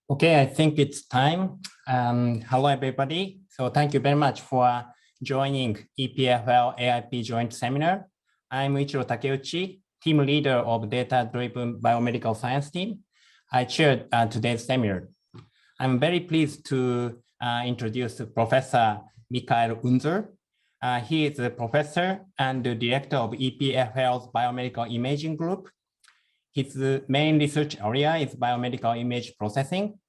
Okay, I think it's time. Hello, everybody. So thank you very much for joining EPFL AIP joint seminar. I'm Ichiro Takeuchi, team leader of data-driven biomedical science team. I chaired today's seminar. I'm very pleased to introduce Professor Michaël Unser. He is a professor and the director of EPFL's biomedical imaging group. His main research area is biomedical image processing.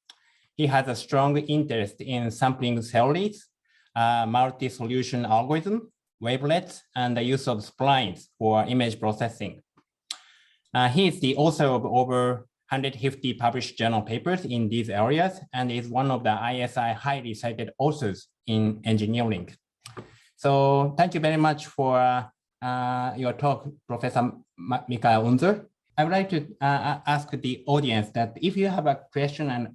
He has a strong interest in sampling theories, multi-solution algorithm, wavelets, and the use of splines for image processing. He is the author of over 150 published journal papers in these areas and is one of the ISI highly cited authors in engineering. So thank you very much for your talk, Professor Michaël Unser. I would like to ask the audience that if you have a question,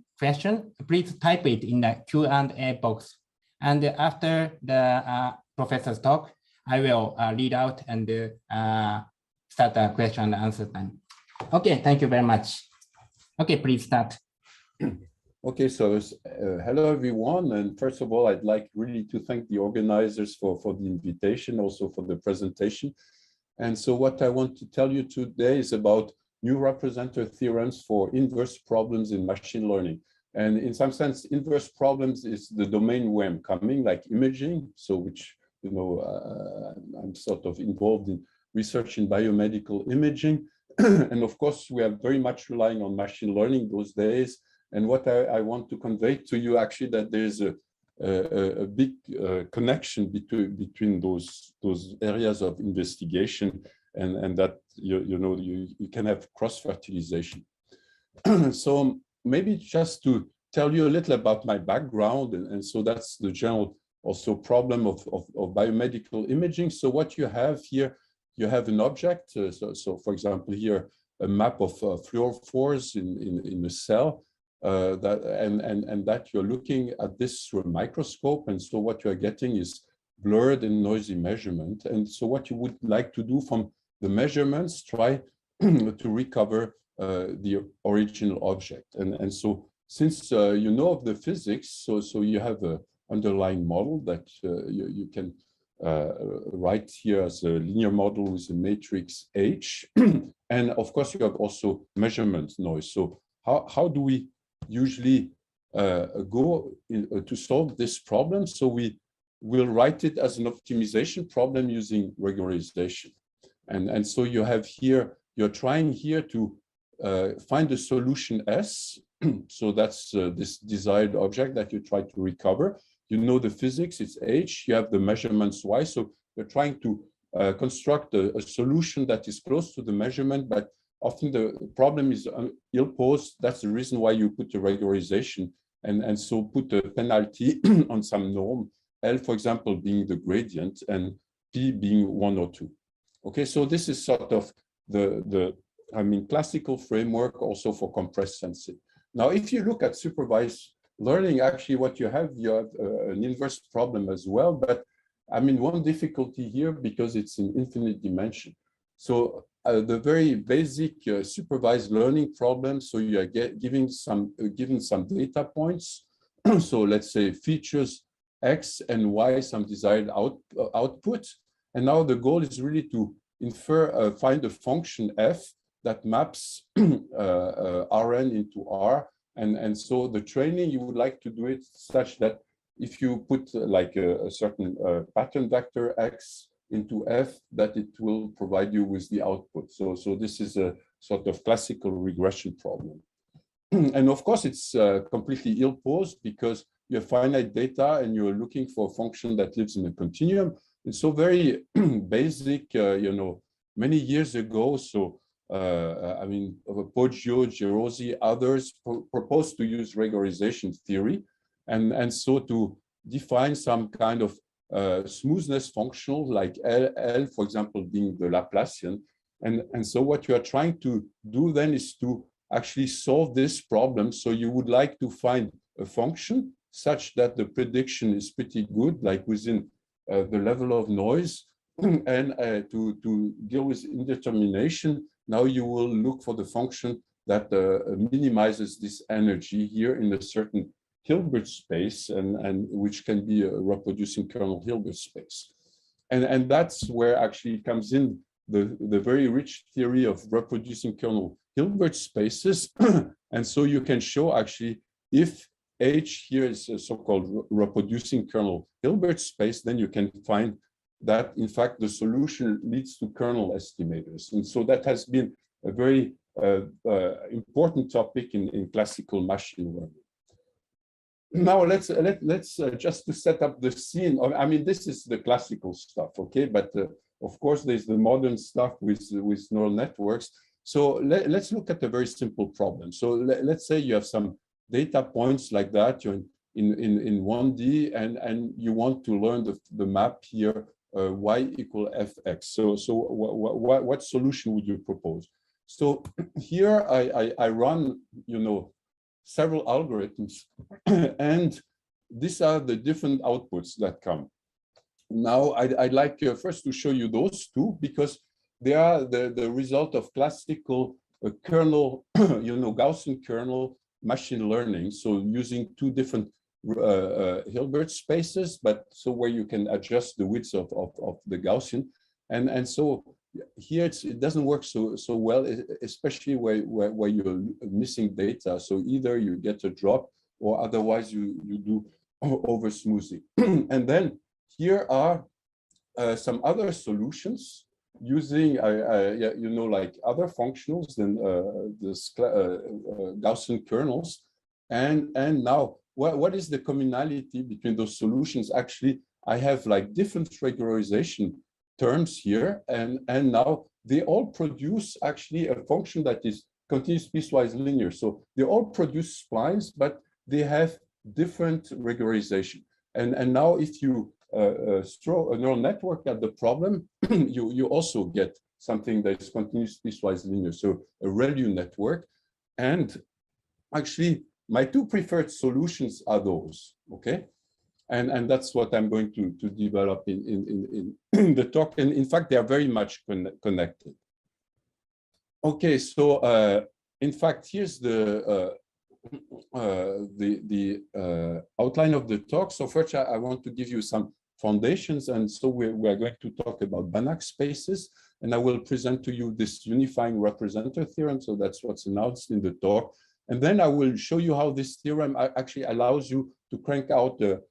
please type it in the Q&A box. And after the professor's talk, I will read out and start the question and answer time. Okay, thank you very much. Okay, please start. Okay, so hello everyone. And first of all, I'd like really to thank the organizers for the invitation, also for the presentation. And so what I want to tell you today is about new representative theorems for inverse problems in machine learning. And in some sense, inverse problems is the domain where I'm coming, like imaging, so which, you know, I'm sort of involved in research in biomedical imaging. And of course, we are very much relying on machine learning those days. And what I want to convey to you actually that there's a big connection between those areas of investigation and that you can have cross-fertilization. So maybe just to tell you a little about my background, and so that's the general also problem of biomedical imaging. So what you have here, you have an object. So for example, here a map of fluorophores in a cell. That you're looking at this through a microscope, and so what you're getting is blurred and noisy measurement. And so what you would like to do from the measurements, try to recover the original object. And so since you know of the physics, so you have an underlying model that you can write here as a linear model with a matrix H. And of course, you have also measurement noise. So how do we usually go to solve this problem? So we will write it as an optimization problem using regularization. And so you have here, you're trying here to find a solution S. So that's this desired object that you try to recover. You know the physics, it's H, you have the measurements Y. So you're trying to construct a solution that is close to the measurement, but often the problem is ill-posed. That's the reason why you put the regularization and so put a penalty on some norm, L, for example, being the gradient and P being 1 or 2. Okay, so this is sort of the classical framework also for compressed sensing. Now, if you look at supervised learning, actually what you have an inverse problem as well. But I mean, one difficulty here, because it's in infinite dimension. So the very basic supervised learning problem, so you are given some data points. So let's say features X and Y, some desired output. And now the goal is really to find a function F that maps Rn into R. And so the training, you would like to do it such that if you put like a certain pattern vector X into F, that it will provide you with the output. So this is a sort of classical regression problem. And of course, it's completely ill-posed because you have finite data and you're looking for a function that lives in a continuum. And so very basic, many years ago, so Poggio, Gerosi, others proposed to use regularization theory. And so to define some kind of smoothness functional like L, for example, being the Laplacian. And so what you are trying to do then is to actually solve this problem. So you would like to find a function such that the prediction is pretty good, like within the level of noise. And to deal with indetermination, now you will look for the function that minimizes this energy here in a certain Hilbert space, and which can be a reproducing kernel Hilbert space. And that's where actually comes in the very rich theory of reproducing kernel Hilbert spaces. And so you can show actually if H here is a so-called reproducing kernel Hilbert space, then you can find that in fact the solution leads to kernel estimators. And so that has been a very important topic in classical machine learning. Now let's just to set up the scene. I mean, this is the classical stuff, okay? But of course, there's the modern stuff with neural networks. So let's look at a very simple problem. So let's say you have some data points like that. You're in 1D, and you want to learn the map here, y equal fx. So what solution would you propose? So here I run, you know, several algorithms, and these are the different outputs that come. Now, I'd like first to show you those two, because they are the result of classical kernel, you know, Gaussian kernel machine learning. So using two different Hilbert spaces, but so where you can adjust the width of the Gaussian. And so here it doesn't work so well, especially where you're missing data. So either you get a drop, or otherwise you do over smoothing. And then here are some other solutions using you know, like other functionals than the Gaussian kernels. And now what is the commonality between those solutions? Actually, I have like different regularization terms here, and now they all produce actually a function that is continuous piecewise linear. So they all produce splines, but they have different regularization. And now if you throw a neural network at the problem, you also get something that is continuous piecewise linear, so a ReLU network. And actually, my two preferred solutions are those, okay? And that's what I'm going to develop in the talk. And in fact, they are very much connected. Okay, so in fact, here's the outline of the talk. So first, I want to give you some foundations. And so we're going to talk about Banach spaces. And I will present to you this unifying representer theorem. So that's what's announced in the talk. And then I will show you how this theorem actually allows you to crank out a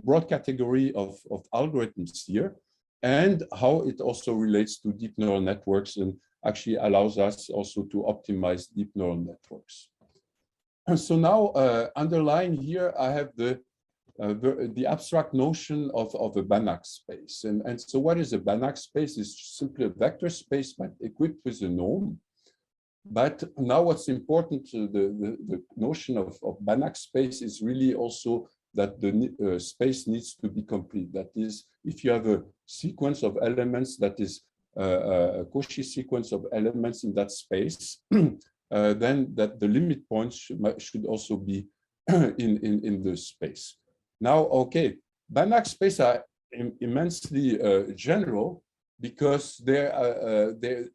broad category of algorithms here, and how it also relates to deep neural networks and actually allows us also to optimize deep neural networks. And so now underlying here, I have the abstract notion of a Banach space. And so what is a Banach space? It's simply a vector space, but equipped with a norm. But now what's important, the notion of Banach space is really also that the space needs to be complete. That is, if you have a sequence of elements that is a Cauchy sequence of elements in that space, then that the limit points should also be in the space. Now, okay, Banach space are immensely general, because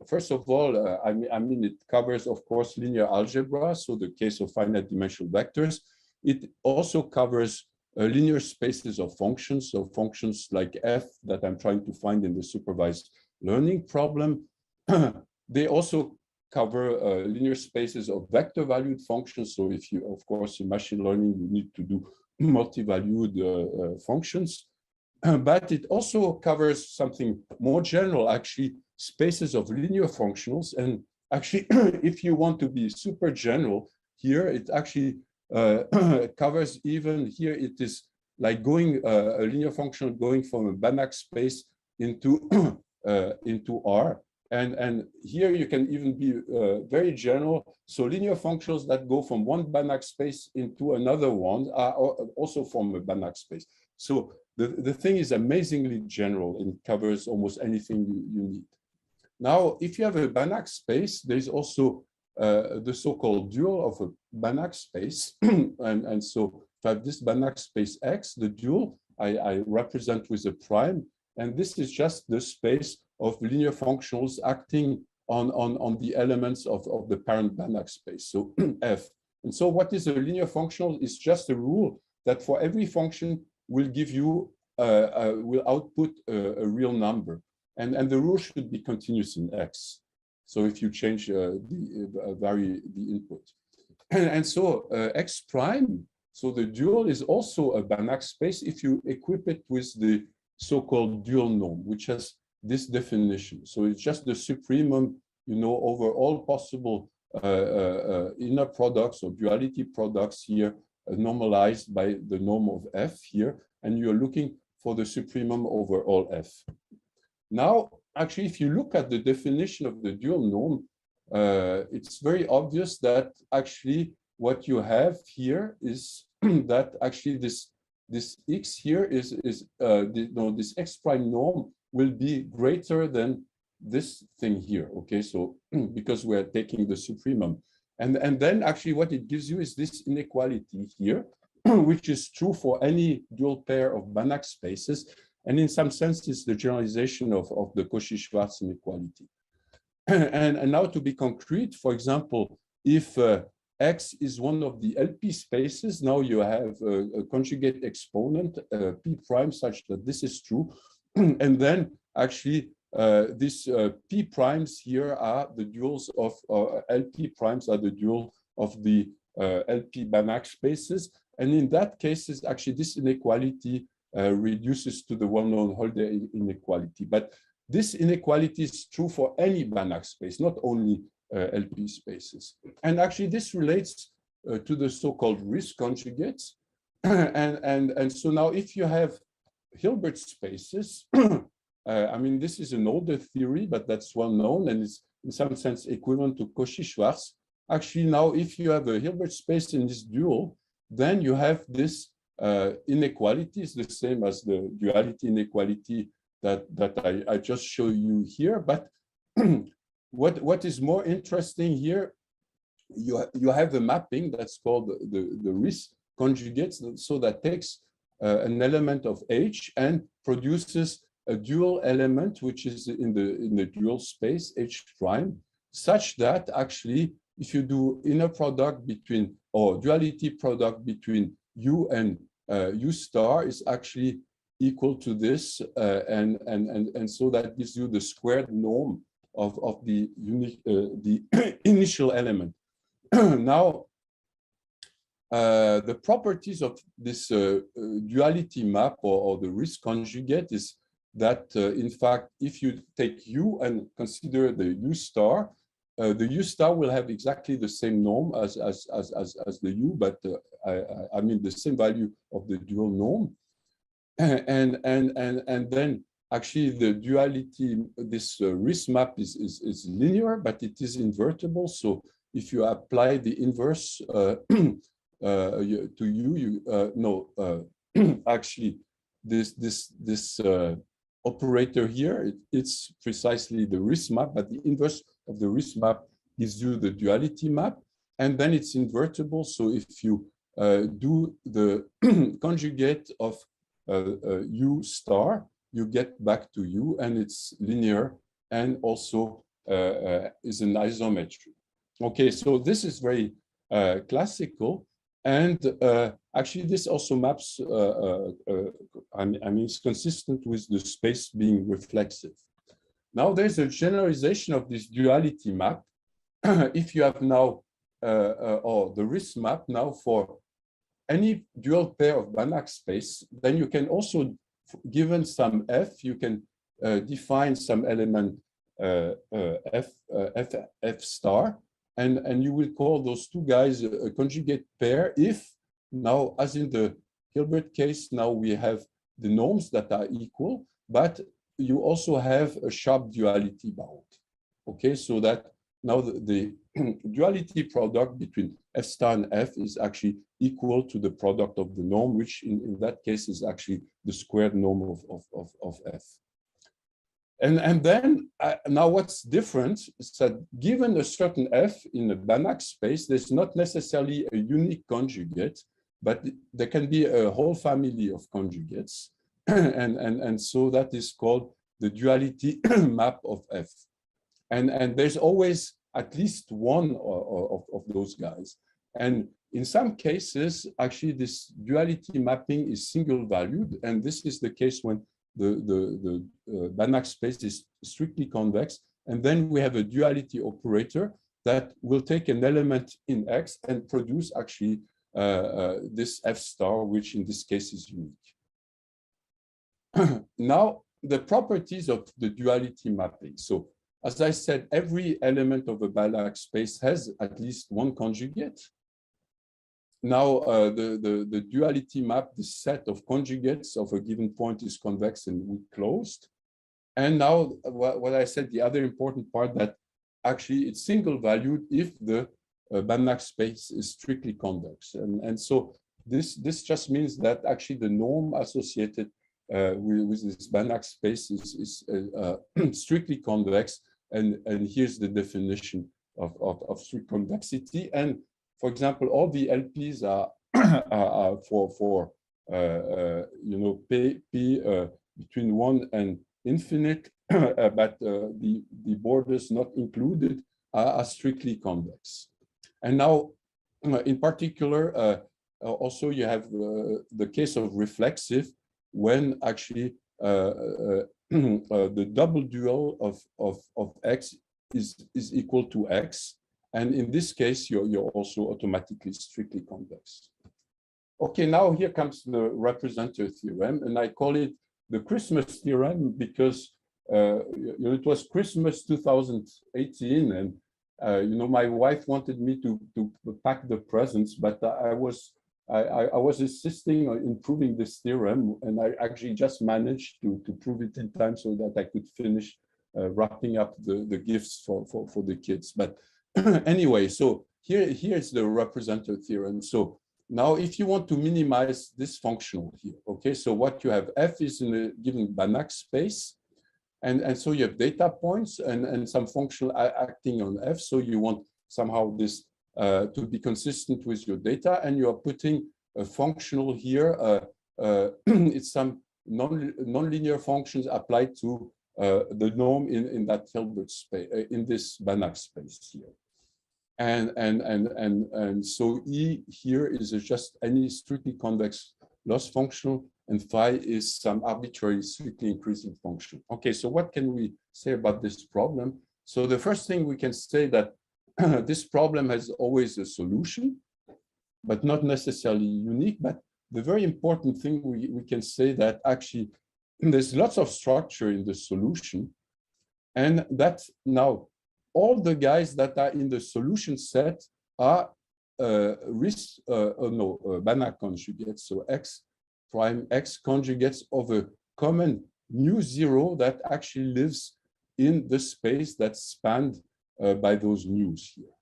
first of all, I mean, it covers, of course, linear algebra, so the case of finite dimensional vectors. It also covers linear spaces of functions, so functions like f that I'm trying to find in the supervised learning problem. They also cover linear spaces of vector-valued functions. So if you, of course, in machine learning, you need to do multi-valued functions. But it also covers something more general, actually, spaces of linear functionals. And actually, if you want to be super general here, it actually covers even here, it is like going a linear functional going from a Banach space into R. And here you can even be very general. So linear functionals that go from one Banach space into another one are also from a Banach space. So the thing is amazingly general and covers almost anything you need. Now, if you have a Banach space, there's also the so-called dual of a Banach space. and so if I have this Banach space X, the dual, I represent with a prime. And this is just the space of linear functionals acting on the elements of the parent Banach space, so F. And so what is a linear functional is just a rule that for every function will give you, will output a real number. And the rule should be continuous in X. So if you change vary the input. And so X prime, so the dual is also a Banach space if you equip it with the so-called dual norm, which has this definition. So it's just the supremum, you know, over all possible inner products or duality products here, normalized by the norm of F here, and you're looking for the supremum over all F. Now, actually, if you look at the definition of the dual norm, it's very obvious that actually what you have here is that actually this X here is this X prime norm will be greater than this thing here, okay? So because we're taking the supremum. And then actually what it gives you is this inequality here, which is true for any dual pair of Banach spaces. And in some sense, it's the generalization of the Cauchy-Schwarz inequality. And now to be concrete, for example, if X is one of the LP spaces, now you have a conjugate exponent, P prime, such that this is true. And then actually these P primes here are the duals of LP primes are the dual of the LP Banach spaces. And in that case, actually this inequality reduces to the well-known Holder inequality. But this inequality is true for any Banach space, not only LP spaces. And actually this relates to the so-called risk conjugates. And so now if you have Hilbert spaces, I mean, this is an older theory, but that's well known and is in some sense equivalent to Cauchy-Schwarz. Actually, now if you have a Hilbert space in this dual, then you have this inequality is the same as the duality inequality that I just show you here. But what is more interesting here, you have the mapping that's called the risk conjugates, so that takes an element of H and produces a dual element which is in the dual space H prime, such that actually if you do inner product between or duality product between U and U star is actually equal to this, and so that gives you the squared norm of the unique the initial element. Now the properties of this duality map or the risk conjugate is that in fact if you take U and consider the U star, the U star will have exactly the same norm as the U, but I mean the same value of the dual norm, and then actually the duality, this risk map is linear, but it is invertible. So if you apply the inverse to U, actually this operator here, it's precisely the risk map, but the inverse of the risk map gives you the duality map, and then it's invertible. So if you do the conjugate of U star, you get back to U, and it's linear and also is an isometry. Okay, so this is very classical, and actually this also maps, I mean, it's consistent with the space being reflexive. Now there's a generalization of this duality map. If you have now, or the risk map now for any dual pair of Banach space, then you can also, given some F, you can define some element F star, and you will call those two guys a conjugate pair if now, as in the Hilbert case, now we have the norms that are equal, but you also have a sharp duality bound. Okay, so that now the duality product between F star and F is actually equal to the product of the norm, which in that case is actually the squared norm of F. And then now what's different is that given a certain F in a Banach space, there's not necessarily a unique conjugate, but there can be a whole family of conjugates. And so that is called the duality map of F. And there's always at least one of those guys. And in some cases, actually, this duality mapping is single valued. And this is the case when the Banach space is strictly convex. And then we have a duality operator that will take an element in X and produce actually this F star, which in this case is unique. Now, the properties of the duality mapping. So, as I said, every element of a Banach space has at least one conjugate. Now, the duality map, the set of conjugates of a given point is convex and weak closed. And now, what I said, the other important part that actually it's single valued if the Banach space is strictly convex. And so this just means that actually the norm associated with this Banach space is strictly convex. And here's the definition of strict convexity. And for example, all the LPs are for P between 1 and infinite, but the borders not included are strictly convex. And now, in particular, also you have the case of reflexive, when actually the double dual of X is equal to X. And in this case, you're also automatically strictly convex. Okay, now here comes the representer theorem, and I call it the Christmas theorem because it was Christmas 2018, and my wife wanted me to pack the presents, but I was insisting on improving this theorem, and I actually just managed to prove it in time so that I could finish wrapping up the gifts for the kids. But anyway, so here's the representer theorem. So now if you want to minimize this functional here, okay, so what you have, F is in a given Banach space, and so you have data points and some functional acting on F, so you want somehow this to be consistent with your data, and you are putting a functional here. It's some nonlinear functions applied to the norm in that Hilbert space, in this Banach space here. And so E here is just any strictly convex loss functional, and phi is some arbitrary strictly increasing function. Okay, so what can we say about this problem? So the first thing we can say that this problem has always a solution, but not necessarily unique. But the very important thing we can say that actually there's lots of structure in the solution, and that now all the guys that are in the solution set are Banach conjugates, so X prime X conjugates of a common mu0 that actually lives in the space that's spanned by those mu's here.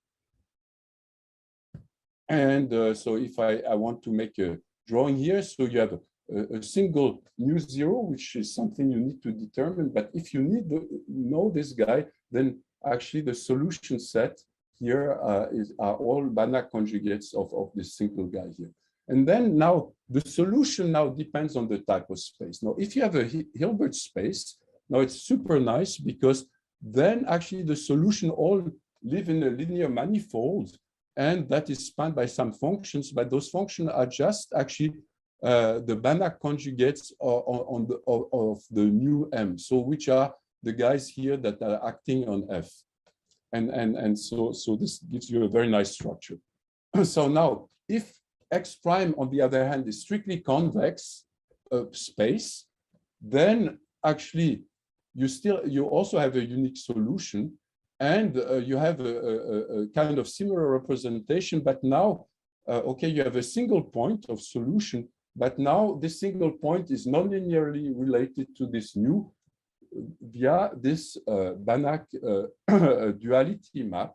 And so if I want to make a drawing here, so you have a single mu0, which is something you need to determine. But if you need to know this guy, then actually the solution set here are all Banach conjugates of this single guy here. And then now the solution now depends on the type of space. Now, if you have a Hilbert space, now it's super nice because then actually the solution all live in a linear manifold, and that is spanned by some functions, but those functions are just actually the Banach conjugates of the new M, so which are the guys here that are acting on F. And so this gives you a very nice structure. So now, if X prime, on the other hand, is strictly convex space, then actually you also have a unique solution, and you have a kind of similar representation, but now, okay, you have a single point of solution, but now this single point is nonlinearly related to this new via this Banach duality map.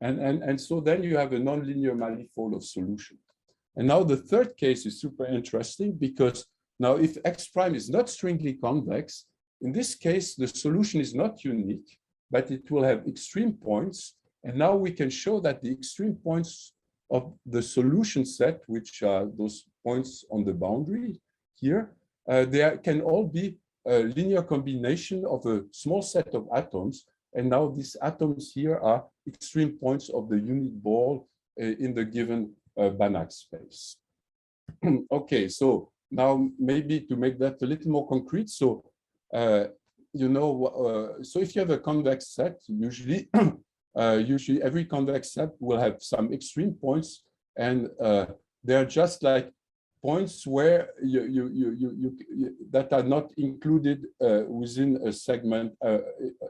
And so then you have a nonlinear manifold of solution. And now the third case is super interesting because now if X prime is not strictly convex, in this case, the solution is not unique, but it will have extreme points. And now we can show that the extreme points of the solution set, which are those points on the boundary here, they can all be a linear combination of a small set of atoms. And now these atoms here are extreme points of the unit ball in the given Banach space. Okay, so now maybe to make that a little more concrete, so you know, so if you have a convex set, usually usually every convex set will have some extreme points, and they're just like points where that are not included within a segment,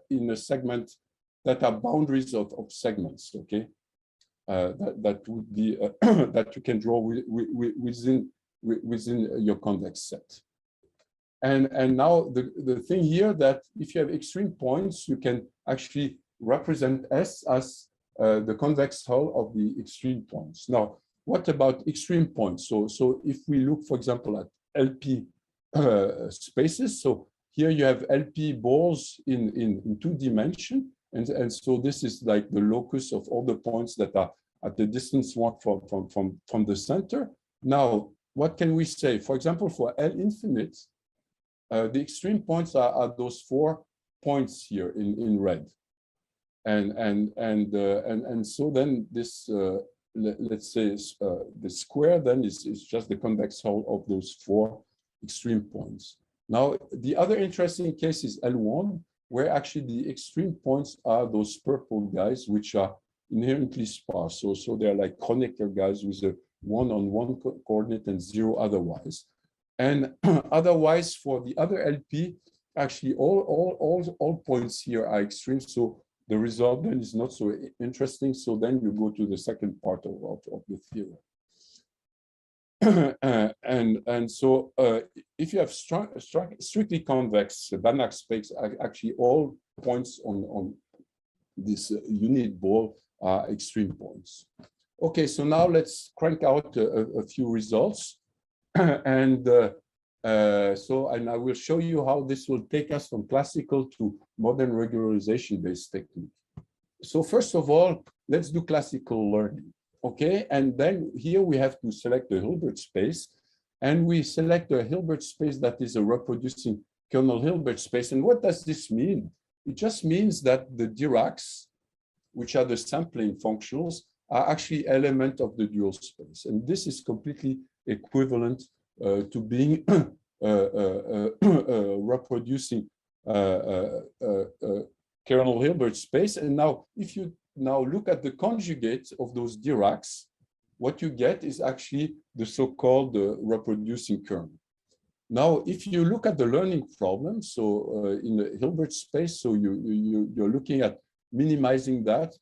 in a segment that are boundaries of segments. Okay, that would be that you can draw within your convex set. And now the thing here, that if you have extreme points, you can actually represent S as the convex hull of the extreme points. Now, what about extreme points? So if we look, for example, at LP spaces, so here you have LP balls in 2 dimensions, and so this is like the locus of all the points that are at the distance one from the center. Now, what can we say? For example, for L infinite, the extreme points are those 4 points here in red, and so then this let's say the square then is just the convex hull of those 4 extreme points. Now the other interesting case is L1, where actually the extreme points are those purple guys, which are inherently sparse. So they're like Kronecker guys with a 1-on-1 coordinate and 0 otherwise. And otherwise, for the other LP, actually all points here are extreme. So the result then is not so interesting. So then you go to the second part of the theorem. And so if you have strictly convex Banach space, actually all points on this unit ball are extreme points. Okay, so now let's crank out a few results. And I will show you how this will take us from classical to modern regularization-based technique. So first of all, let's do classical learning. Okay, and then here we have to select the Hilbert space, and we select a Hilbert space that is a reproducing kernel Hilbert space. And what does this mean? It just means that the Diracs, which are the sampling functionals, are actually element of the dual space. And this is completely equivalent to being reproducing kernel Hilbert space. And now, if you now look at the conjugate of those Diracs, what you get is actually the so-called reproducing kernel. Now, if you look at the learning problem, so in the Hilbert space, so you're looking at minimizing that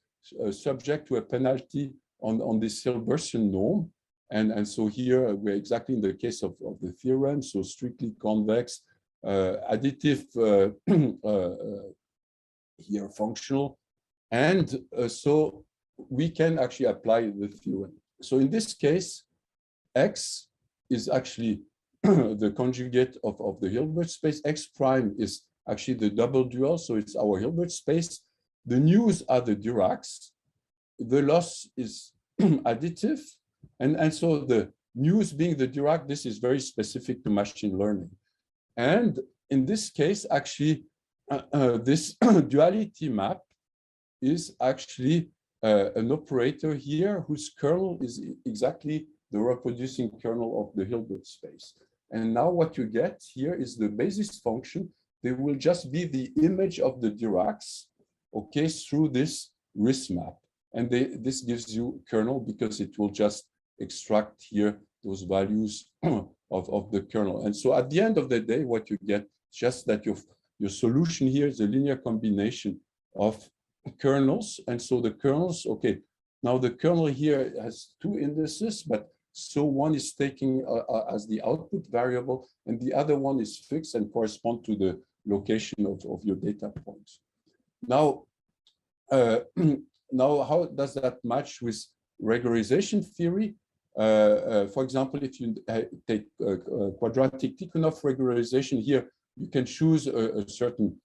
subject to a penalty on this Hilbertian norm. And so here we're exactly in the case of the theorem, so strictly convex, additive here functional. And so we can actually apply the theorem. So in this case, X is actually the conjugate of the Hilbert space. X prime is actually the double dual, so it's our Hilbert space. The news are the Diracs. The loss is additive. And so the news being the Dirac, this is very specific to machine learning. And in this case, actually, this duality map is actually an operator here whose kernel is exactly the reproducing kernel of the Hilbert space. And now what you get here is the basis function. They will just be the image of the Diracs, okay, through this RIS map. And this gives you kernel because it will just extract here those values of the kernel. And so at the end of the day, what you get is just that your solution here is a linear combination of kernels. And so the kernels, okay, now the kernel here has 2 indices, but so one is taking as the output variable, and the other one is fixed and correspond to the location of your data points. Now, now how does that match with regularization theory? For example, if you take quadratic Tikhonov regularization here, you can choose a certain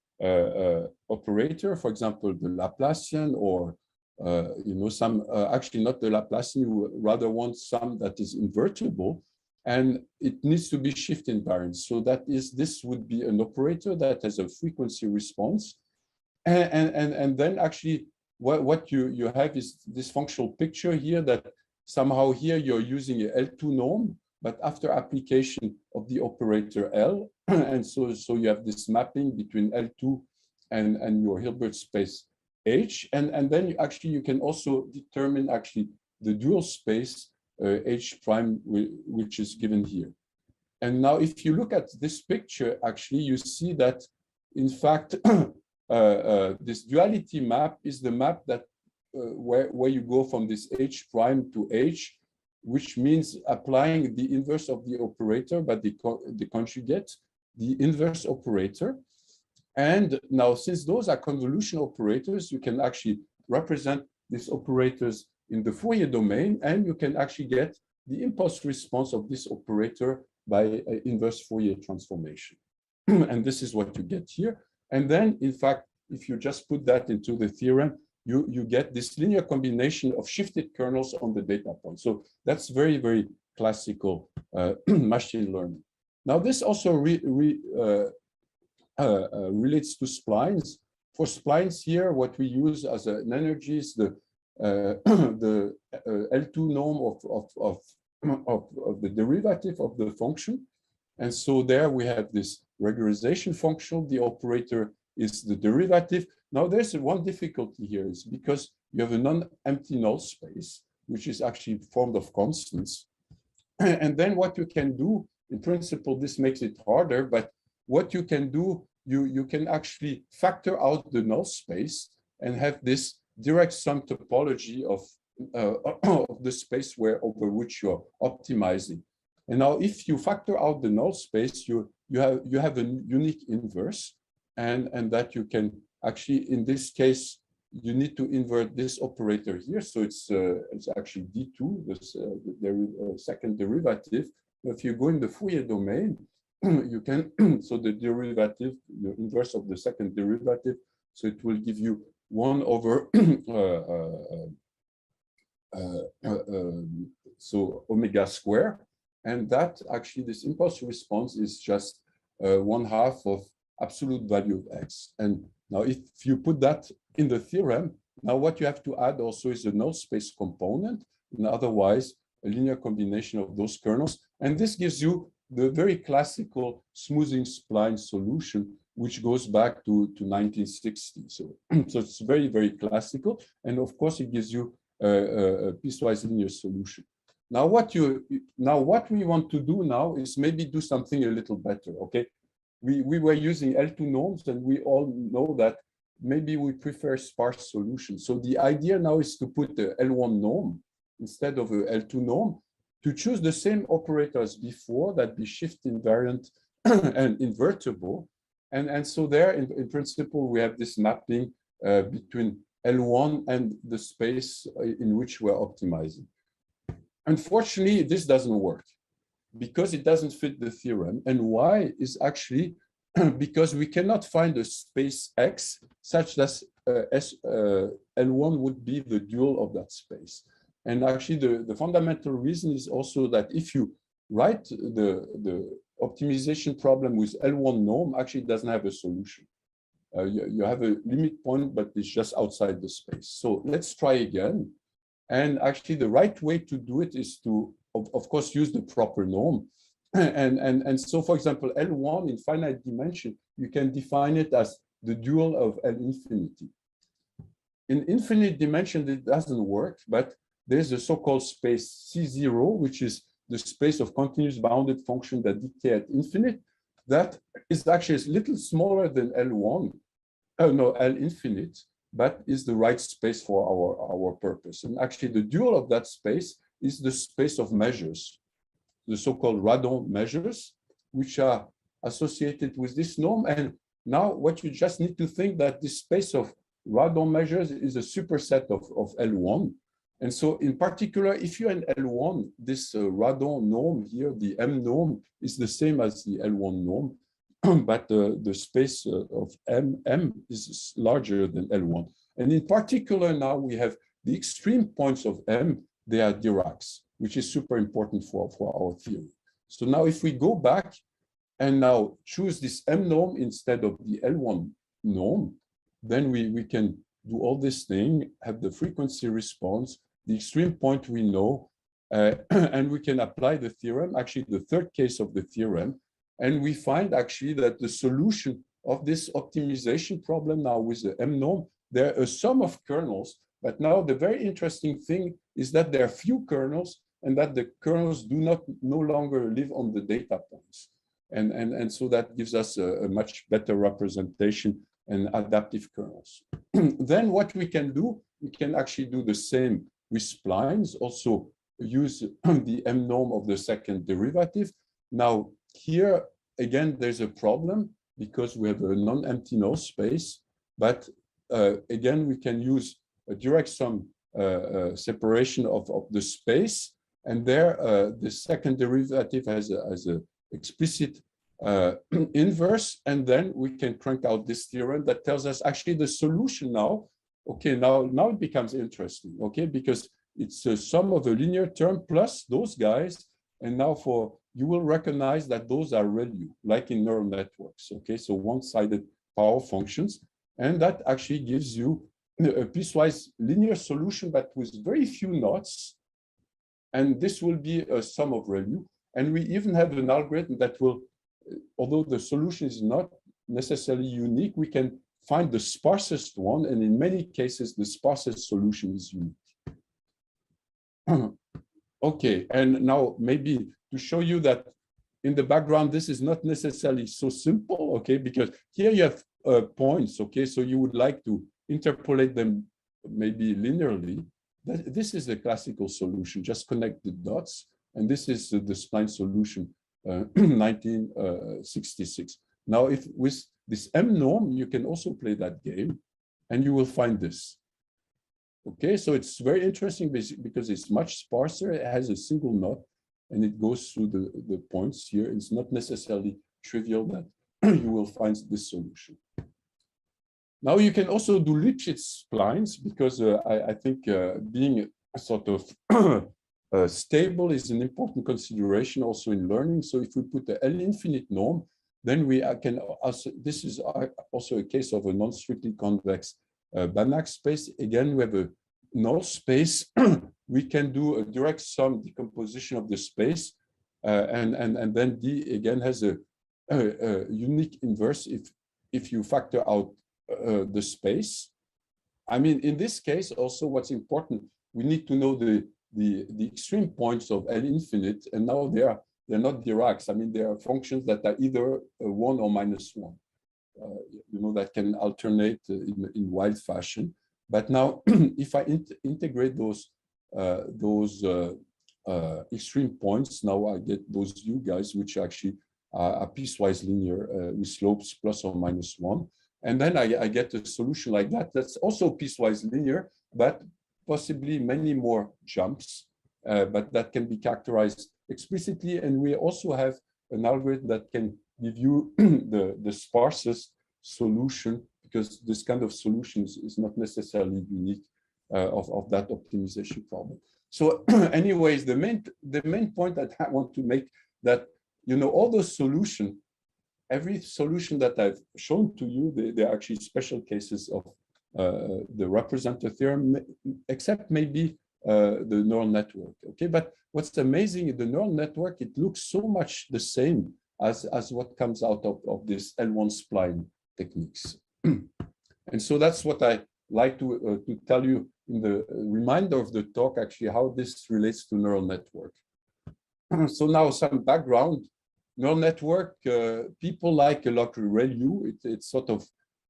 operator, for example, the Laplacian, or you know, some actually not the Laplacian. You rather want some that is invertible, and it needs to be shift invariant. So that is, this would be an operator that has a frequency response, And then actually what you have is this functional picture here that somehow here you're using a L2 norm, but after application of the operator L, and so you have this mapping between L2 and your Hilbert space H, and then you can also determine actually the dual space H prime, which is given here. And now if you look at this picture, actually you see that in fact this duality map is the map that where you go from this H prime to H, which means applying the inverse of the operator, but the conjugate, the inverse operator. And now, since those are convolution operators, you can actually represent these operators in the Fourier domain, and you can actually get the impulse response of this operator by inverse Fourier transformation. And this is what you get here. And then, in fact, if you just put that into the theorem, you get this linear combination of shifted kernels on the data point. So that's very, very classical machine learning. Now, this also relates to splines. For splines here, what we use as an energy is the L2 norm of the derivative of the function. And so there we have this regularization function. The operator is the derivative. Now there's one difficulty here, is because you have a non-empty null space, which is actually formed of constants. And then what you can do, in principle, this makes it harder, but what you can do, you can actually factor out the null space and have this direct sum topology of the space over which you're optimizing. And now if you factor out the null space, you have a unique inverse, and that you can actually, in this case, you need to invert this operator here. So it's actually D2, the second derivative. If you go in the Fourier domain, you can, so the derivative, the inverse of the second derivative, so it will give you 1 over, so omega square. And that actually, this impulse response is just 1/2 of absolute value of x. And now if you put that in the theorem, now what you have to add also is a null space component, and otherwise a linear combination of those kernels. And this gives you the very classical smoothing spline solution, which goes back to 1960. So it's very, very classical. And of course, it gives you a piecewise linear solution. Now, what we want to do now is maybe do something a little better, okay? We were using L2 norms, and we all know that maybe we prefer sparse solutions. So the idea now is to put the L1 norm instead of a L2 norm, to choose the same operator as before, that be shift invariant and invertible. And so there, in principle, we have this mapping between L1 and the space in which we're optimizing. Unfortunately, this doesn't work because it doesn't fit the theorem. And why is actually because we cannot find a space X such that L1 would be the dual of that space. And actually, the fundamental reason is also that if you write the optimization problem with L1 norm, actually it doesn't have a solution. You have a limit point, but it's just outside the space. So let's try again. And actually, the right way to do it is to, of course, use the proper norm. And so, for example, L1 in finite dimension, you can define it as the dual of L infinity. In infinite dimension, it doesn't work, but there's a so-called space C0, which is the space of continuous bounded function that decay at infinite. That is actually a little smaller than L1, L infinite, but is the right space for our purpose. And actually, the dual of that space is the space of measures, the so-called radon measures, which are associated with this norm. And now what you just need to think that this space of radon measures is a superset of L1. And so in particular, if you're in L1, this radon norm here, the M norm, is the same as the L1 norm, but the space of M is larger than L1. And in particular, now we have the extreme points of M, they are Dirac's, which is super important for our theory. So now if we go back and now choose this M norm instead of the L1 norm, then we can do all this thing, have the frequency response, the extreme point we know, and we can apply the theorem, actually the third case of the theorem, and we find actually that the solution of this optimization problem now with the M norm, there are a sum of kernels, but now the very interesting thing is that there are few kernels and that the kernels do not no longer live on the data points. And so that gives us a much better representation and adaptive kernels. Then what we can do, we can actually do the same with splines, also use the M norm of the second derivative. Now here, again, there's a problem because we have a non-empty null space, but again, we can use a direct sum separation of the space, and there the second derivative has a explicit inverse, and then we can crank out this theorem that tells us actually the solution now. Okay, now it becomes interesting, okay, because it's a sum of a linear term plus those guys, and now you will recognize that those are ReLU, like in neural networks, okay, so one-sided power functions, and that actually gives you a piecewise linear solution, but with very few knots, and this will be a sum of ReLU, and we even have an algorithm that will, although the solution is not necessarily unique, we can find the sparsest one, and in many cases, the sparsest solution is unique. Okay, and now maybe to show you that in the background, this is not necessarily so simple, okay, because here you have points, okay, so you would like to interpolate them maybe linearly. This is the classical solution, just connect the dots, and this is the spline solution, 1966. Now, if with this M norm, you can also play that game, and you will find this. Okay, so it's very interesting because it's much sparser. It has a single knot, and it goes through the points here. It's not necessarily trivial that you will find this solution. Now you can also do Lipschitz splines because I think being a sort of stable is an important consideration also in learning. So if we put the L infinite norm, then we can also, this is also a case of a non-strictly convex Banach space. Again, we have a null space. We can do a direct sum decomposition of the space, and then D again has a unique inverse if you factor out the space. I mean, in this case, also what's important, we need to know the extreme points of L infinite, and now they're not Diracs. I mean, they are functions that are either 1 or -1. You know, that can alternate in wild fashion. But now, if I integrate those extreme points, now I get those U guys, which actually are piecewise linear with slopes ±1. And then I get a solution like that. That's also piecewise linear, but possibly many more jumps, but that can be characterized explicitly. And we also have an algorithm that can give you the sparsest solution, because this kind of solution is not necessarily unique of that optimization problem. So anyways, the main point that I want to make, that, you know, all those solutions, every solution that I've shown to you, they're actually special cases of the representer theorem, except maybe the neural network. Okay, but what's amazing in the neural network, it looks so much the same as what comes out of this L1 spline techniques. And so that's what I like to tell you in the reminder of the talk, actually, how this relates to neural network. So now some background. Neural network, people like a lot ReLU. It's sort of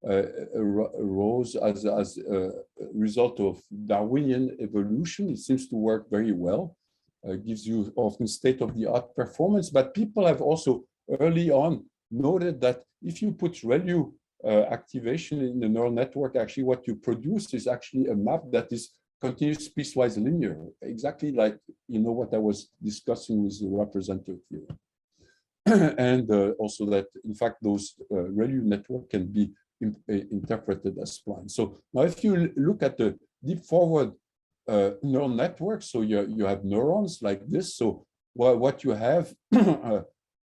arose as a result of Darwinian evolution. It seems to work very well. Gives you often state-of-the-art performance. But people have also early on noted that if you put ReLU activation in the neural network, actually what you produce is actually a map that is continuous piecewise linear, exactly like, you know, what I was discussing with the representer theorem. And also that, in fact, those ReLU network can be interpreted as splines. So now if you look at the deep forward neural network, so you have neurons like this. So what you have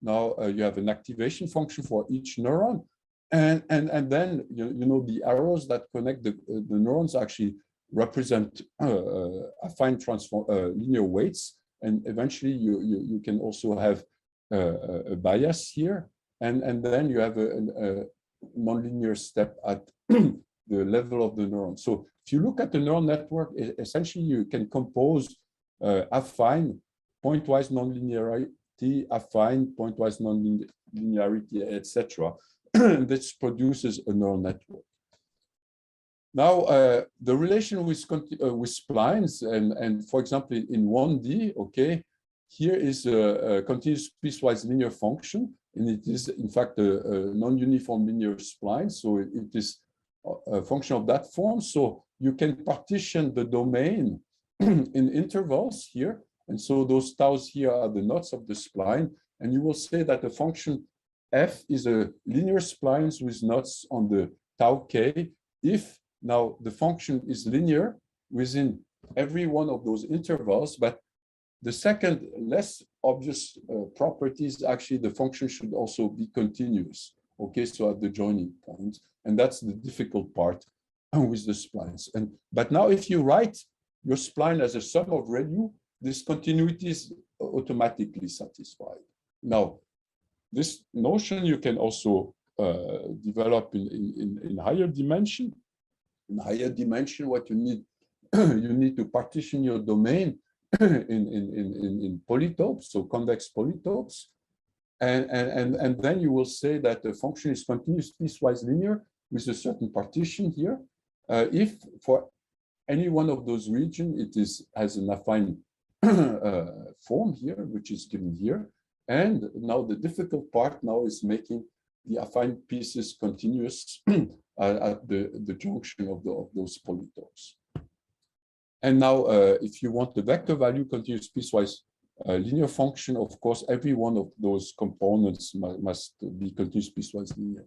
now, you have an activation function for each neuron. And then you know the arrows that connect the neurons actually represent affine transform linear weights, and eventually you can also have a bias here, and then you have a nonlinear step at the level of the neuron. So if you look at the neural network, essentially you can compose affine pointwise nonlinearity, affine pointwise nonlinearity, etc. This produces a neural network. Now, the relation with splines, and for example, in 1D, okay, here is a continuous piecewise linear function, and it is in fact a non-uniform linear spline. So it is a function of that form. So you can partition the domain in intervals here. And so those taus here are the knots of the spline. And you will say that the function f is a linear splines with knots on the tau k if now the function is linear within every one of those intervals. But the second less obvious property is actually the function should also be continuous. Okay, so at the joining point, and that's the difficult part with the splines. But now if you write your spline as a sum of ReLU, this continuity is automatically satisfied. Now, this notion you can also develop in higher dimension. In higher dimension, what you need, you need to partition your domain in polytopes, so convex polytopes, and then you will say that the function is continuous piecewise linear with a certain partition here. If for any one of those regions it has an affine form here, which is given here, and now the difficult part now is making the affine pieces continuous at the junction of those polytopes. And now, if you want the vector value continuous piecewise linear function, of course, every one of those components must be continuous piecewise linear.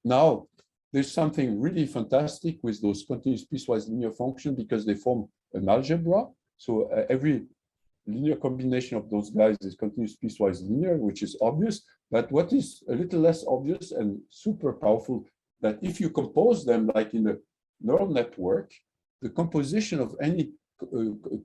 Now, there's something really fantastic with those continuous piecewise linear function because they form an algebra. So every linear combination of those guys is continuous piecewise linear, which is obvious. But what is a little less obvious and super powerful, that if you compose them like in a neural network, the composition of any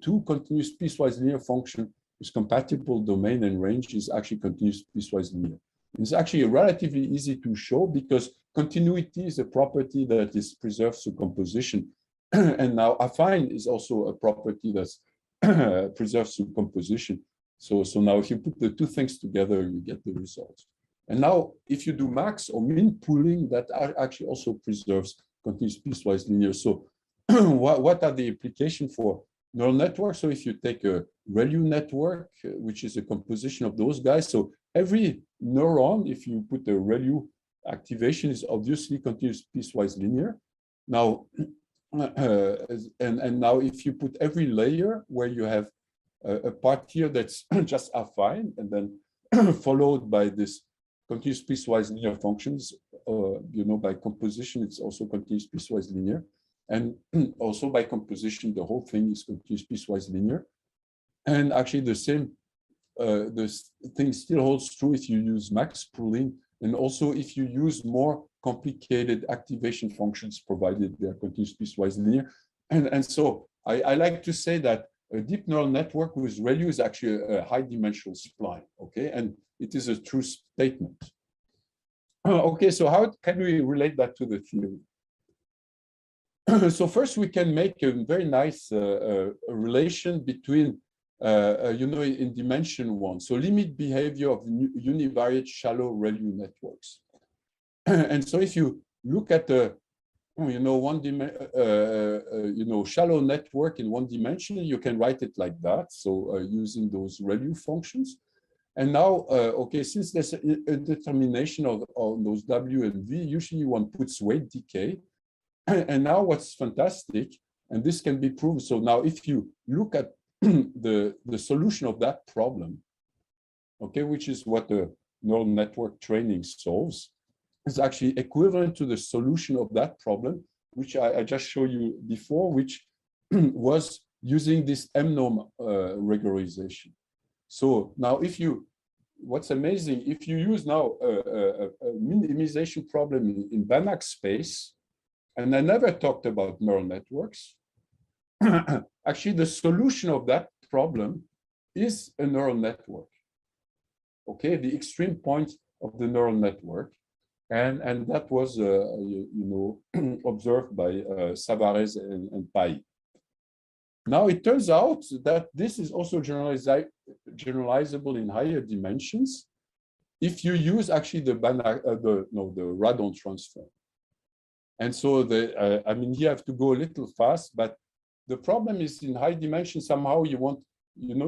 two continuous piecewise linear function with compatible domain and range is actually continuous piecewise linear. It's actually relatively easy to show because continuity is a property that is preserved through composition. And now affine is also a property that's preserved through composition. So now if you put the two things together, you get the results. And now if you do max or min pooling, that actually also preserves continuous piecewise linear. So what are the implications for neural networks? So if you take a ReLU network, which is a composition of those guys, so every neuron, if you put the ReLU activation, is obviously continuous piecewise linear. Now, and now if you put every layer where you have a part here that's just affine, and then followed by this continuous piecewise linear functions, you know, by composition, it's also continuous piecewise linear. And also by composition, the whole thing is continuous piecewise linear. And actually the same this thing still holds true if you use max pooling, and also if you use more complicated activation functions, provided they are continuous piecewise linear. And so I like to say that a deep neural network with ReLU is actually a high dimensional spline, okay? And it is a true statement. Okay, so how can we relate that to the theory? So first we can make a very nice relation between, you know, in dimension one. So limit behavior of univariate shallow ReLU networks. And so if you look at the, you know, shallow network in one dimension, you can write it like that. So using those ReLU functions. And now, okay, since there's a determination of those W and V, usually one puts weight decay. And now what's fantastic, and this can be proved. So now if you look at the solution of that problem, okay, which is what the neural network training solves, is actually equivalent to the solution of that problem, which I just showed you before, which was using this M-norm regularization. So now if you what's amazing, if you use now a minimization problem in Banach space, and I never talked about neural networks, actually the solution of that problem is a neural network. Okay, the extreme point of the neural network. And that was, observed by Savares and Pai. Now it turns out that this is also generalizable in higher dimensions if you use actually the Radon transform. And so here I have to go a little fast, but the problem is in high dimension, somehow you want,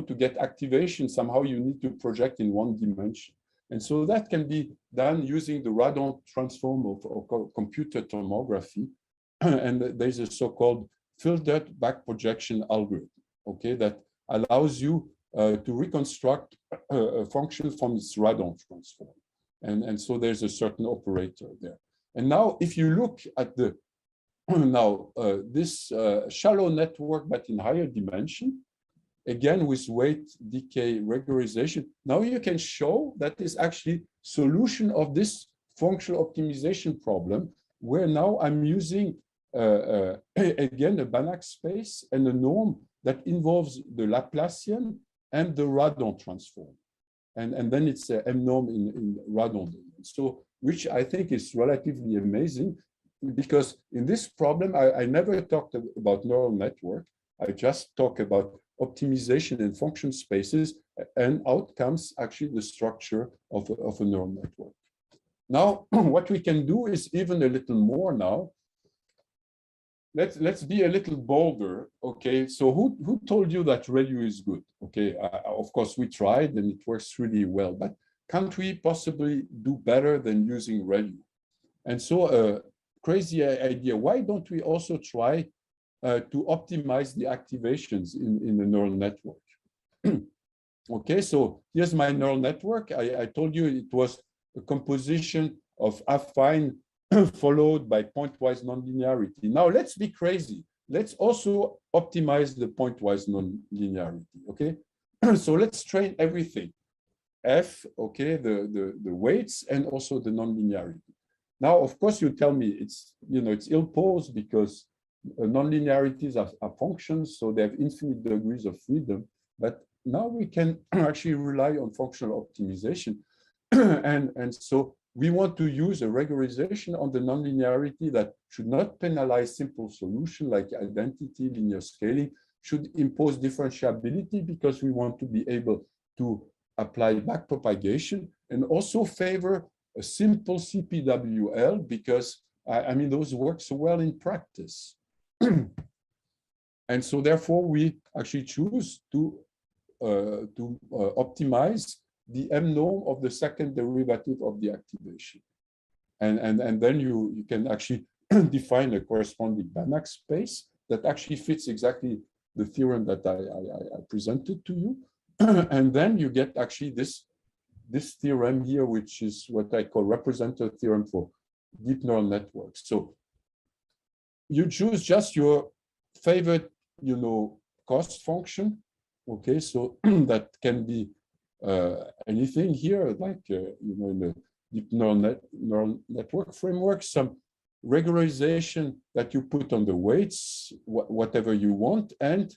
to get activation, somehow you need to project in one dimension. And so that can be done using the Radon transform of computer tomography. And there's a so-called filtered back projection algorithm, okay, that allows you to reconstruct a function from its Radon transform. And so there's a certain operator there. And now if you look at the, this shallow network, but in higher dimension, again with weight decay regularization, now you can show that is actually solution of this functional optimization problem, where now I'm using again a Banach space and a norm that involves the Laplacian and the Radon transform. And then it's a M norm in Radon. So, which I think is relatively amazing, because in this problem, I never talked about neural network. I just talk about optimization in function spaces, and out comes actually the structure of a neural network. Now, what we can do is even a little more now. Let's be a little bolder, okay? So who told you that ReLU is good? Okay, of course we tried and it works really well, but can't we possibly do better than using ReLU? And so a crazy idea, why don't we also try to optimize the activations in the neural network? Okay, so here's my neural network. I told you it was a composition of affine followed by pointwise nonlinearity. Now let's be crazy. Let's also optimize the pointwise nonlinearity, okay? So let's train everything. F, okay, the weights and also the nonlinearity. Now, of course, you tell me it's, it's ill-posed because nonlinearities are functions, so they have infinite degrees of freedom. But now we can actually rely on functional optimization. and so we want to use a regularization on the nonlinearity that should not penalize simple solution like identity, linear scaling, should impose differentiability because we want to be able to apply backpropagation, and also favor a simple CPWL because, those work so well in practice. And so therefore we actually choose to optimize the M norm of the second derivative of the activation. And then you can actually define a corresponding Banach space that actually fits exactly the theorem that I presented to you. And then you get actually this theorem here, which is what I call representative theorem for deep neural networks. So you choose just your favorite, cost function. Okay, so that can be anything here, like in the deep neural network framework, some regularization that you put on the weights, whatever you want, and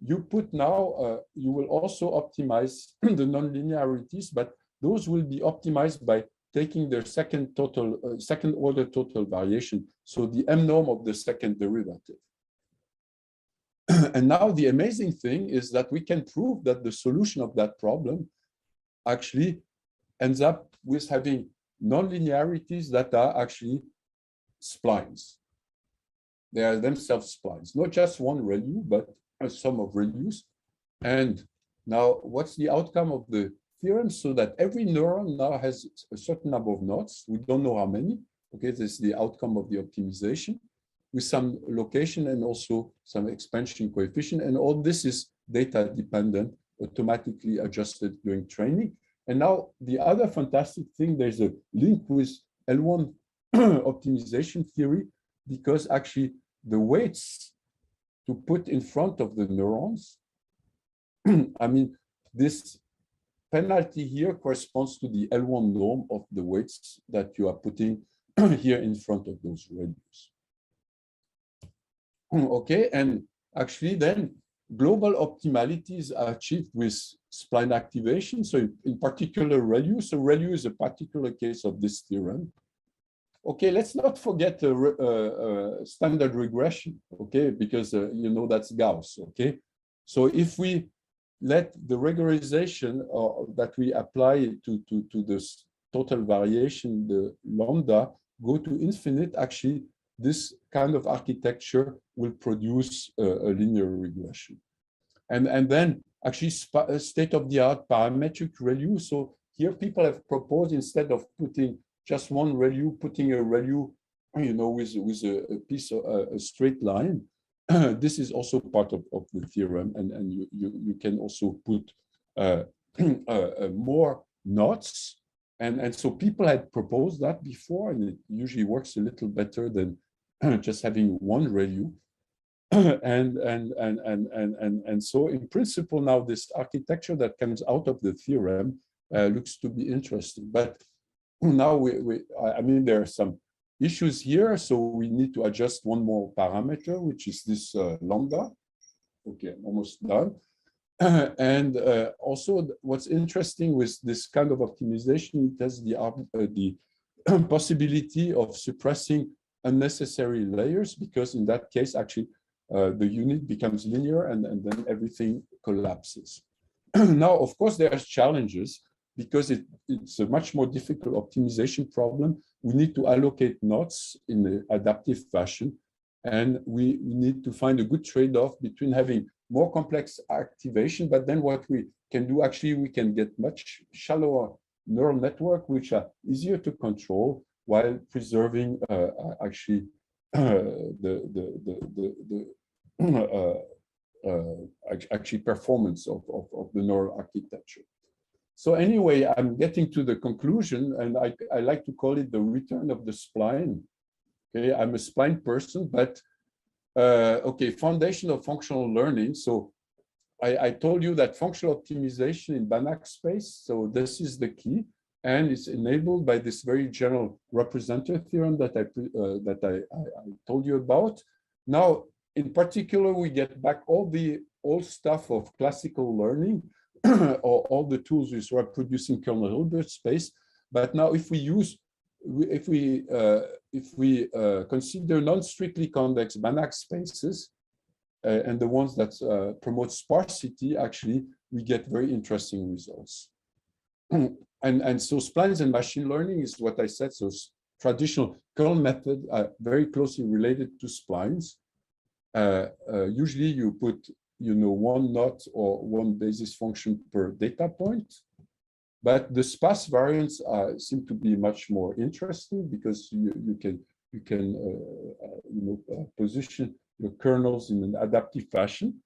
you put now, you will also optimize the nonlinearities, but those will be optimized by taking their second order total variation, so the M norm of the second derivative. And now the amazing thing is that we can prove that the solution of that problem actually ends up with having nonlinearities that are actually splines. They are themselves splines, not just one ReLU, but a sum of ReLUs. And now what's the outcome of the theorem? So that every neuron now has a certain number of nodes. We don't know how many. Okay, this is the outcome of the optimization with some location and also some expansion coefficient. And all this is data dependent, automatically adjusted during training. And now the other fantastic thing, there's a link with L1 optimization theory, because actually the weights to put in front of the neurons, this penalty here corresponds to the L1 norm of the weights that you are putting here in front of those ReLUs. Okay, and actually then global optimalities are achieved with spline activation. So in particular ReLU. So ReLU is a particular case of this theorem. Okay, let's not forget standard regression, okay, because you know that's Gauss, okay. So if we let the regularization that we apply to this total variation, the lambda, go to infinite, actually this kind of architecture will produce a linear regression. And then actually state-of-the-art parametric ReLU. So here people have proposed, instead of putting just one ReLU, putting a ReLU, you know, with a piece of a straight line. This is also part of the theorem, and you can also put more knots. And so people had proposed that before, and it usually works a little better than just having one ReLU. And so in principle now this architecture that comes out of the theorem looks to be interesting. But now I mean, there are some issues here, so we need to adjust one more parameter, which is this lambda. Okay, I'm almost done. And also what's interesting with this kind of optimization, it has the possibility of suppressing unnecessary layers, because in that case actually the unit becomes linear and then everything collapses. Now, of course, there are challenges, because it's a much more difficult optimization problem. We need to allocate knots in an adaptive fashion, and we need to find a good trade-off between having more complex activation, but then what we can do, actually, we can get much shallower neural network, which are easier to control while preserving actually actually performance of the neural architecture. So anyway, I'm getting to the conclusion, and I like to call it the return of the spline. Okay, I'm a spline person, but okay, foundation of functional learning. So I told you that functional optimization in Banach space. So this is the key, and it's enabled by this very general representer theorem that I told you about. Now, in particular, we get back all the old stuff of classical learning, or all the tools with reproducing kernel Hilbert space. But now, if we consider non-strictly convex Banach spaces and the ones that promote sparsity, actually, we get very interesting results. And so splines and machine learning is what I said. So traditional kernel method are very closely related to splines. Usually you put, you know, one knot or one basis function per data point. But the sparse variants seem to be much more interesting, because you can position your kernels in an adaptive fashion.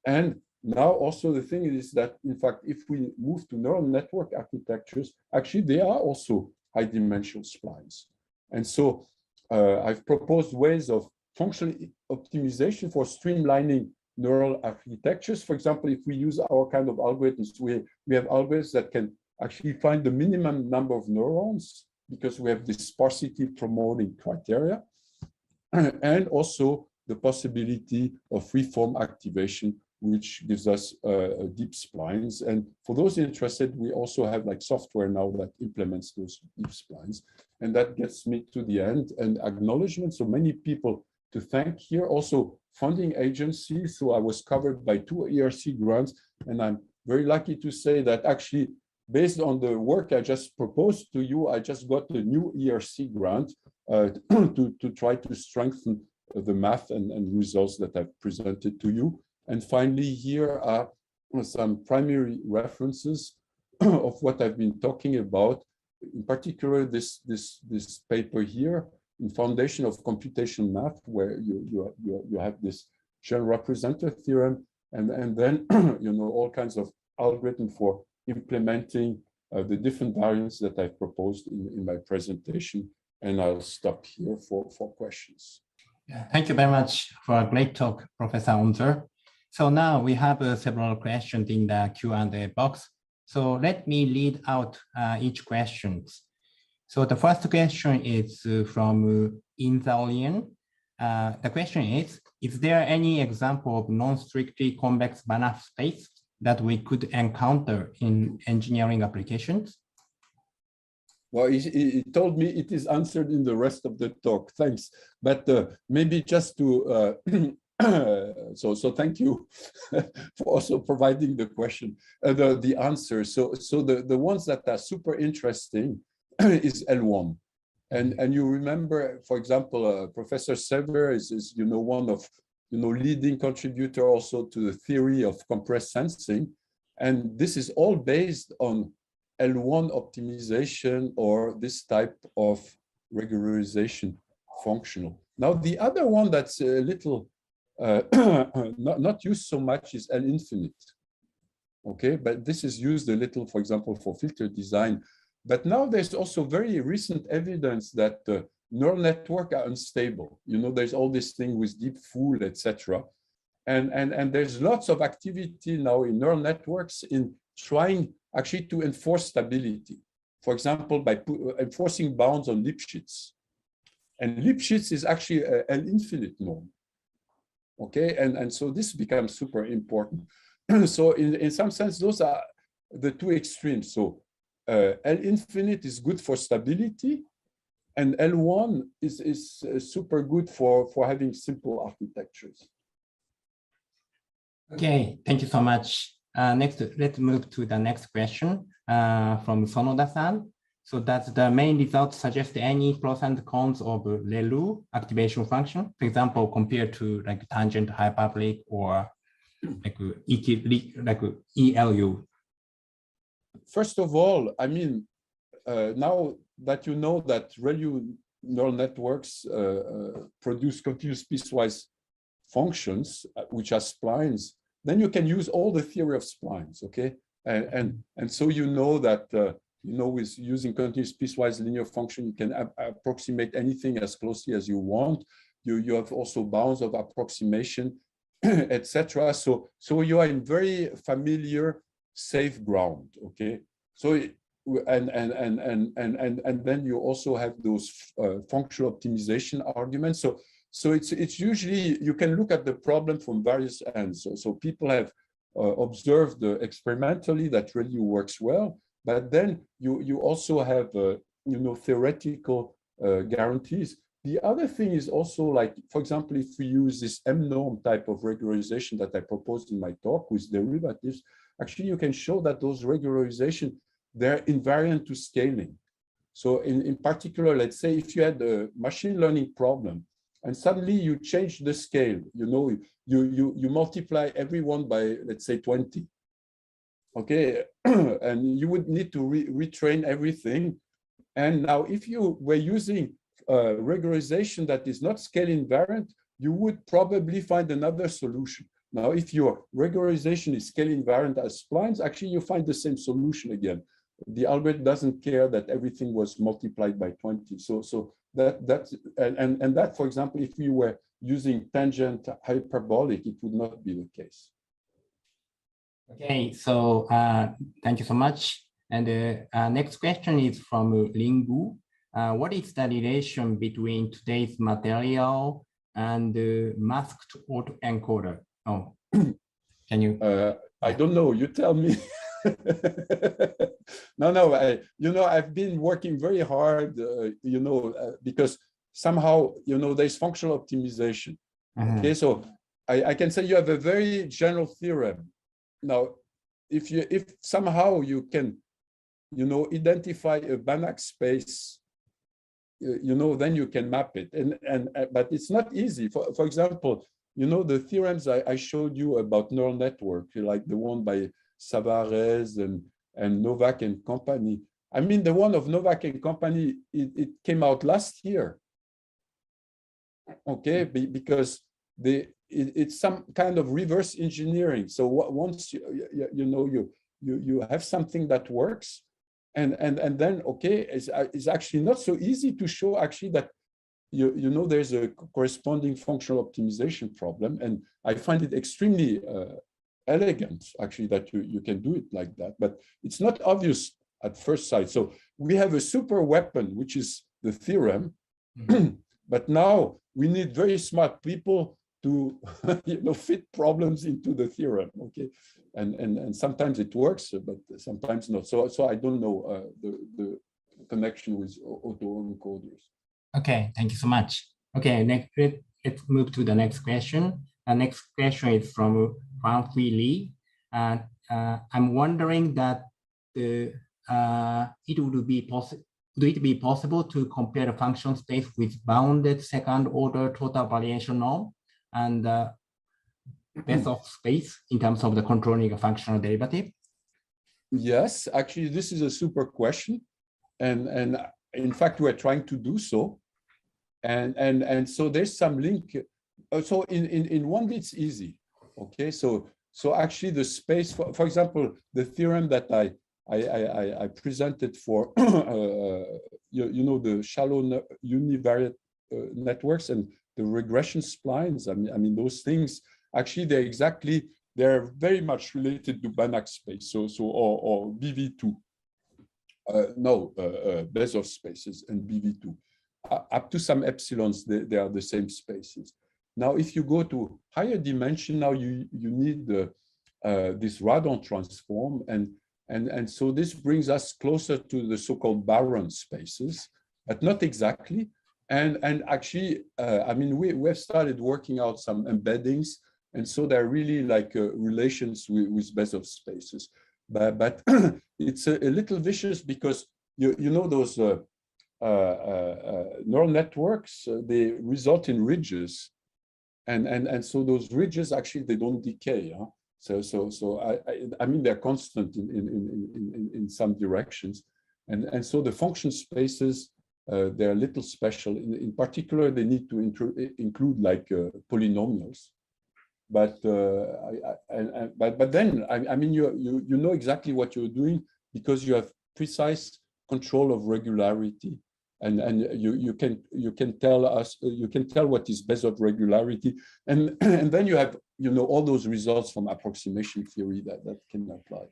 And now also the thing is that, in fact, if we move to neural network architectures, actually they are also high-dimensional splines. And so I've proposed ways of functional optimization for streamlining neural architectures. For example, if we use our kind of algorithms, we have algorithms that can actually find the minimum number of neurons, because we have this sparsity promoting criteria, and also the possibility of freeform activation, which gives us deep splines. And for those interested, we also have like software now that implements those deep splines. And that gets me to the end and acknowledgement. So many people to thank here, also funding agencies. So I was covered by 2 ERC grants, and I'm very lucky to say that actually, based on the work I just proposed to you, I just got a new ERC grant to try to strengthen the math and results that I've presented to you. And finally, here are some primary references of what I've been talking about. In particular, this paper here, in Foundation of Computational Math, where you have this general representer theorem, and then all kinds of algorithm for implementing the different variants that I've proposed in my presentation. And I'll stop here for questions. Yeah, thank you very much for a great talk, Professor Unser. So now we have several questions in the Q&A box. So let me read out each question. So the first question is from Inzalian. The question is there any example of non-strictly convex Banach space that we could encounter in engineering applications? Well, he told me it is answered in the rest of the talk. Thanks. But maybe just to, so thank you for also providing the question, the answer. So the ones that are super interesting is L1. And you remember, for example, Professor Sever is one of leading contributor also to the theory of compressed sensing. And this is all based on L1 optimization or this type of regularization functional. Now, the other one that's a little not used so much is L infinite. Okay, but this is used a little, for example, for filter design. But now there's also very recent evidence that neural networks are unstable. There's all this thing with deep fool, etc. And there's lots of activity now in neural networks in trying actually to enforce stability. For example, by enforcing bounds on Lipschitz. And Lipschitz is actually an infinite norm. Okay, and so this becomes super important. So in some sense, those are the two extremes. So L infinite is good for stability, and L1 is super good for having simple architectures. Okay, thank you so much. Next, let's move to the next question from Sonoda-san. So does the main result suggest any pros and cons of ReLU activation function, for example, compared to like tangent hyperbolic or like ELU? First of all, I mean, now that you know that ReLU neural networks produce continuous piecewise functions, which are splines, then you can use all the theory of splines, okay? And so you know that, with using continuous piecewise linear function, you can approximate anything as closely as you want. You have also bounds of approximation, etc. So you are in very familiar, safe ground, okay? So and then you also have those functional optimization arguments. So it's usually, you can look at the problem from various ends. So people have observed experimentally that ReLU works well, but then you also have theoretical guarantees. The other thing is also, like, for example, if we use this M-norm type of regularization that I proposed in my talk with derivatives, actually you can show that those regularization, they're invariant to scaling. So in particular, let's say if you had a machine learning problem and suddenly you change the scale, you multiply everyone by, let's say, 20. Okay, and you would need to retrain everything. And now if you were using regularization that is not scale invariant, you would probably find another solution. Now, if your regularization is scale invariant as splines, actually you find the same solution again. The algorithm doesn't care that everything was multiplied by 20. So that, for example, if you were using tangent hyperbolic, it would not be the case. Okay, so thank you so much. And the next question is from Lingu. What is the relation between today's material and the masked autoencoder? Oh, can you? I don't know. You tell me. No. I've been working very hard. Because somehow there's functional optimization. Okay, so I can say you have a very general theorem. Now, if somehow you can, identify a Banach space, then you can map it. But it's not easy. For example, the theorems I showed you about neural network, like the one by Savares and Novak and company. I mean, the one of Novak and company, it came out last year. Okay, because it's some kind of reverse engineering. So once you have something that works, and then okay, it's actually not so easy to show actually that there's a corresponding functional optimization problem, and I find it extremely elegant, actually, that you can do it like that, but it's not obvious at first sight. So we have a super weapon, which is the theorem, but now we need very smart people to fit problems into the theorem, okay? And sometimes it works, but sometimes not. So I don't know the connection with autoencoders. Okay, thank you so much. Okay, next, let's move to the next question. The next question is from Fan Hui Lee. I'm wondering that would it be possible to compare the function space with bounded second order total variation norm and best of space in terms of the controlling a functional derivative? Yes, actually, this is a super question. And in fact, we're trying to do so. And so there's some link. So in one bit, it's easy. Okay, so actually the space, for example, the theorem that I presented for, the shallow univariate networks and the regression splines. I mean those things. Actually, they're very much related to Banach space. Or BV2. Bezos spaces and BV2. Up to some epsilons, they are the same spaces. Now, if you go to higher dimension, now you need this Radon transform, and so this brings us closer to the so-called Baron spaces, but not exactly. And actually, I mean, we have started working out some embeddings, and so they're really like relations with Bezos spaces. But it's a little vicious because you know those neural networks, they result in ridges, and so those ridges actually they don't decay. Huh? So I mean they're constant in some directions, and so the function spaces they're a little special. In particular, they need to include like polynomials. But then I mean you know exactly what you're doing because you have precise control of regularity, and you can tell us what is Bezos regularity, and then you have all those results from approximation theory that can apply.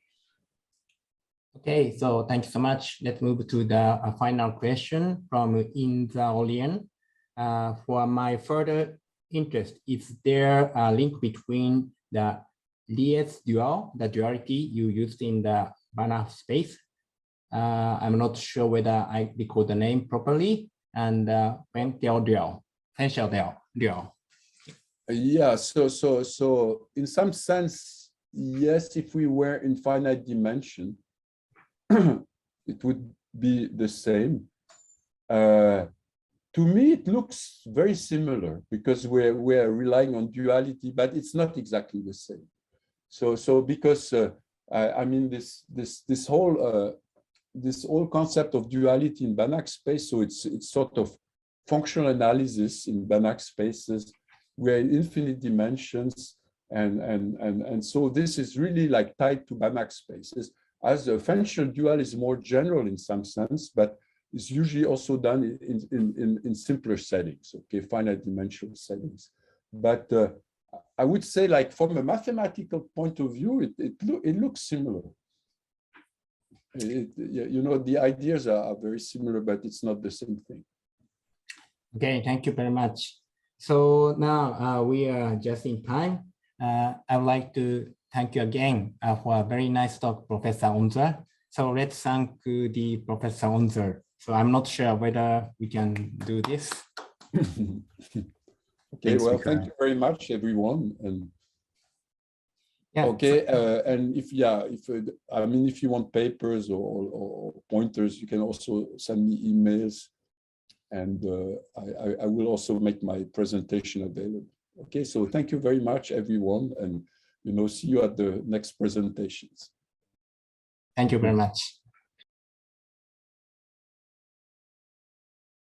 Okay, so thank you so much. Let's move to the final question from Inza. For my further interest, is there a link between the Lies dual, the duality you used in the Banach space? I'm not sure whether I recall the name properly, and Pentel dual, potential dual. Yeah, so in some sense, yes, if we were in finite dimension, it would be the same. To me, it looks very similar because we're relying on duality, but it's not exactly the same. So because I mean this whole concept of duality in Banach space, so it's sort of functional analysis in Banach spaces. We're in infinite dimensions, and so this is really like tied to Banach spaces. As a functional dual is more general in some sense, but it's usually also done in simpler settings, okay, finite dimensional settings. But I would say, like from a mathematical point of view, it looks similar. The ideas are very similar, but it's not the same thing. Okay, thank you very much. So now we are just in time. I would like to thank you again for a very nice talk, Professor Unser. So let's thank the Professor Unser. So I'm not sure whether we can do this. Okay, well, thank you very much, everyone. And yeah. Okay, and if you want papers or pointers, you can also send me emails, and I will also make my presentation available. Okay, so thank you very much, everyone, and see you at the next presentations. Thank you very much.